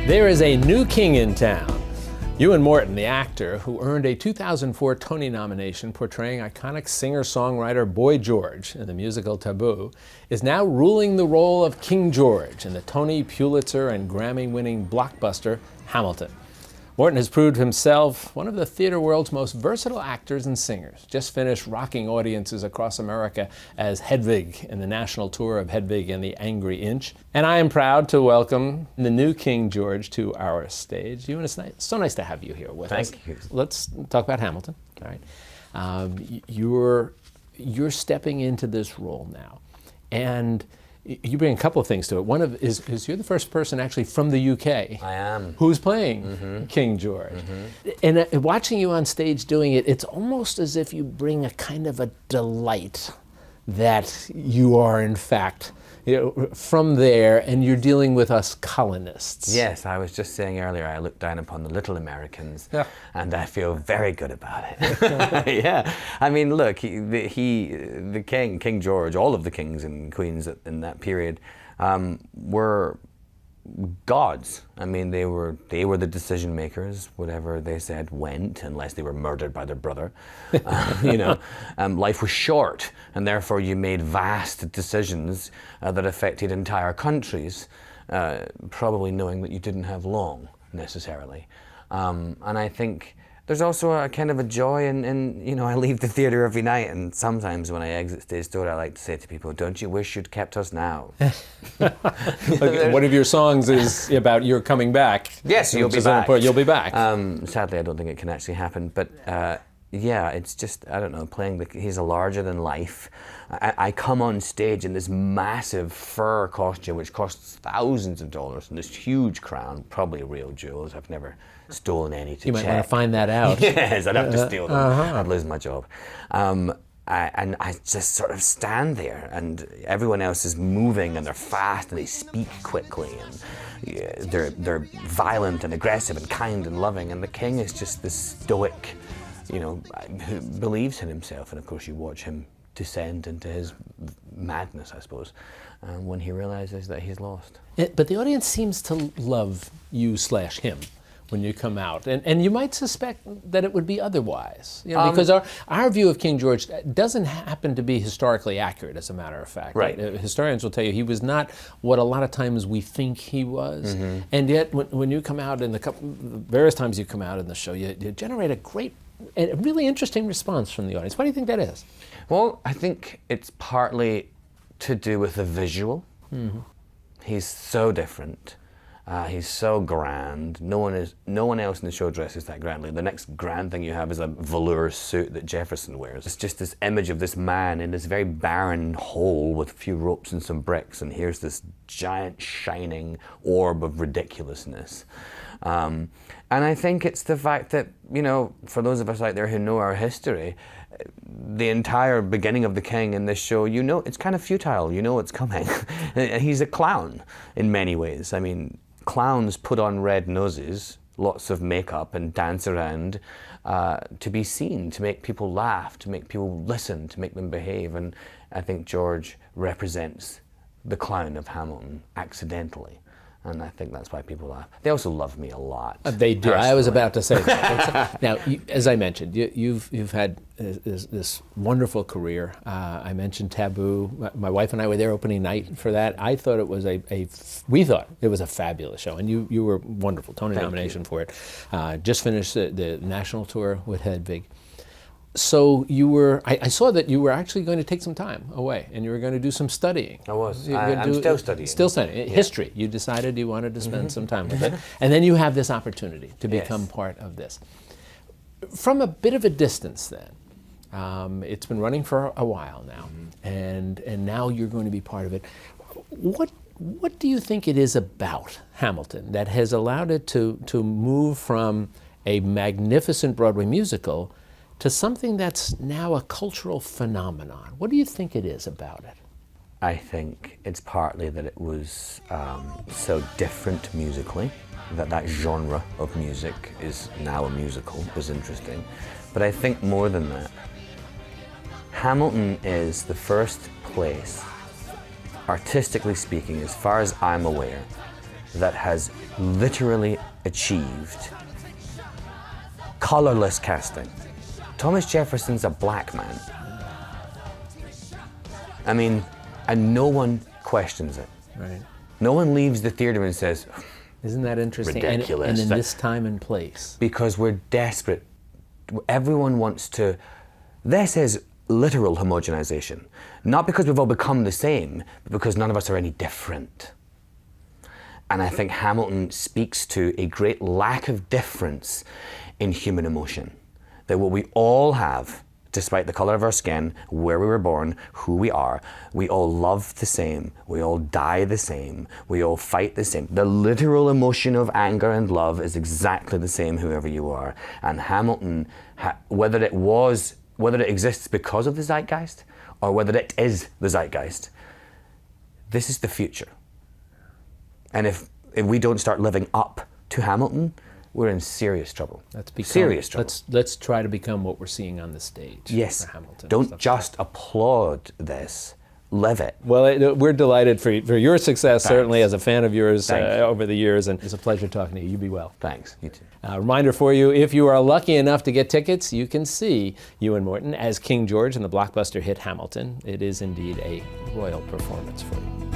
There is a new king in town. Ewan Morton, the actor who earned a 2004 Tony nomination portraying iconic singer-songwriter Boy George in the musical Taboo, is now ruling the role of King George in the Tony, Pulitzer, and Grammy-winning blockbuster Hamilton. Morton has proved himself one of the theater world's most versatile actors and singers. Just finished rocking audiences across America as Hedwig in the national tour of Hedwig and the Angry Inch. And I am proud to welcome the new King George to our stage. Ewan, it's so nice to have you here with us. Thank you. Let's talk about Hamilton. All right, you're stepping into this role now, and you bring a couple of things to it. One of is you're the first person actually from the UK. I am. Who's playing King George. And watching you on stage doing it, it's almost as if you bring a kind of a delight that you are in fact from there, and you're dealing with us colonists. Yes, I was just saying earlier, I look down upon the little Americans, and I feel very good about it. Yeah, I mean, look, the King George, all of the kings and queens in that period were gods. I mean, they were the decision makers. Whatever they said went, unless they were murdered by their brother. Life was short, and therefore you made vast decisions that affected entire countries, probably knowing that you didn't have long necessarily. And I think there's also a kind of a joy in I leave the theatre every night, and sometimes when I exit stage door, I like to say to people, don't you wish you'd kept us now? One of your songs is about you're coming back. Yes, you'll be back. You'll be back. Sadly, I don't think it can actually happen, but yeah, it's just, I don't know, he's a larger than life. I come on stage in this massive fur costume, which costs thousands of dollars, and this huge crown, probably real jewels. I've never stolen any to check. You might want to find that out. Yes, I'd have to steal them. I'd lose my job. And I just sort of stand there, and everyone else is moving, and they're fast, and they speak quickly, and they're violent and aggressive and kind and loving, and the king is just this stoic, who believes in himself. And of course you watch him descend into his madness, I suppose, when he realizes that he's lost. But the audience seems to love you/him when you come out, and you might suspect that it would be otherwise, because our view of King George doesn't happen to be historically accurate, as a matter of fact. Right. Historians will tell you he was not what a lot of times we think he was, and yet when you come out in the various times you come out in the show, you generate a really interesting response from the audience. Why do you think that is? Well, I think it's partly to do with the visual. He's so different. He's so grand. No one else in the show dresses that grandly. The next grand thing you have is a velour suit that Jefferson wears. It's just this image of this man in this very barren hole with a few ropes and some bricks, and here's this giant shining orb of ridiculousness. And I think it's the fact that, for those of us out there who know our history, the entire beginning of the king in this show, it's kind of futile. It's coming. He's a clown in many ways. I mean, clowns put on red noses, lots of makeup, and dance around to be seen, to make people laugh, to make people listen, to make them behave. And I think George represents the clown of Hamilton accidentally. And I think that's why people laugh. They also love me a lot. They do. Personally. I was about to say that. Now, as I mentioned, you've had this wonderful career. I mentioned Taboo. My wife and I were there opening night for that. I thought it was we thought it was a fabulous show, and you were wonderful. Tony nomination for it. Just finished the national tour with Hedwig. So I saw that you were actually going to take some time away, and you were going to do some studying. I was. I'm still studying. Still studying. Yeah. History. You decided you wanted to spend some time with it. And then you have this opportunity to become part of this. From a bit of a distance then, it's been running for a while now, and now you're going to be part of it. What do you think it is about Hamilton that has allowed it to move from a magnificent Broadway musical to something that's now a cultural phenomenon? What do you think it is about it? I think it's partly that it was so different musically, that genre of music is now a musical, is interesting. But I think more than that, Hamilton is the first place, artistically speaking, as far as I'm aware, that has literally achieved colorless casting. Thomas Jefferson's a black man. I mean, and no one questions it. Right. No one leaves the theater and says, Isn't that interesting? Ridiculous. And in this time and place. because we're desperate. Everyone wants to. This is literal homogenization. Not because we've all become the same, but because none of us are any different. And I think Hamilton speaks to a great lack of difference in human emotion. That what we all have, despite the color of our skin, where we were born, who we are, we all love the same, we all die the same, we all fight the same. The literal emotion of anger and love is exactly the same whoever you are. And Hamilton, whether it exists because of the zeitgeist, or whether it is the zeitgeist, this is the future. And if we don't start living up to Hamilton, we're in serious trouble. Serious trouble. Let's try to become what we're seeing on the stage. Yes. For Hamilton. Don't just applaud this. Live it. Well, we're delighted for your success, certainly as a fan of yours Thank you. over the years, and it's a pleasure talking to you. You be well. Thanks. You too. Reminder for you, if you are lucky enough to get tickets, you can see Ewan Morton as King George in the blockbuster hit Hamilton. It is indeed a royal performance for you.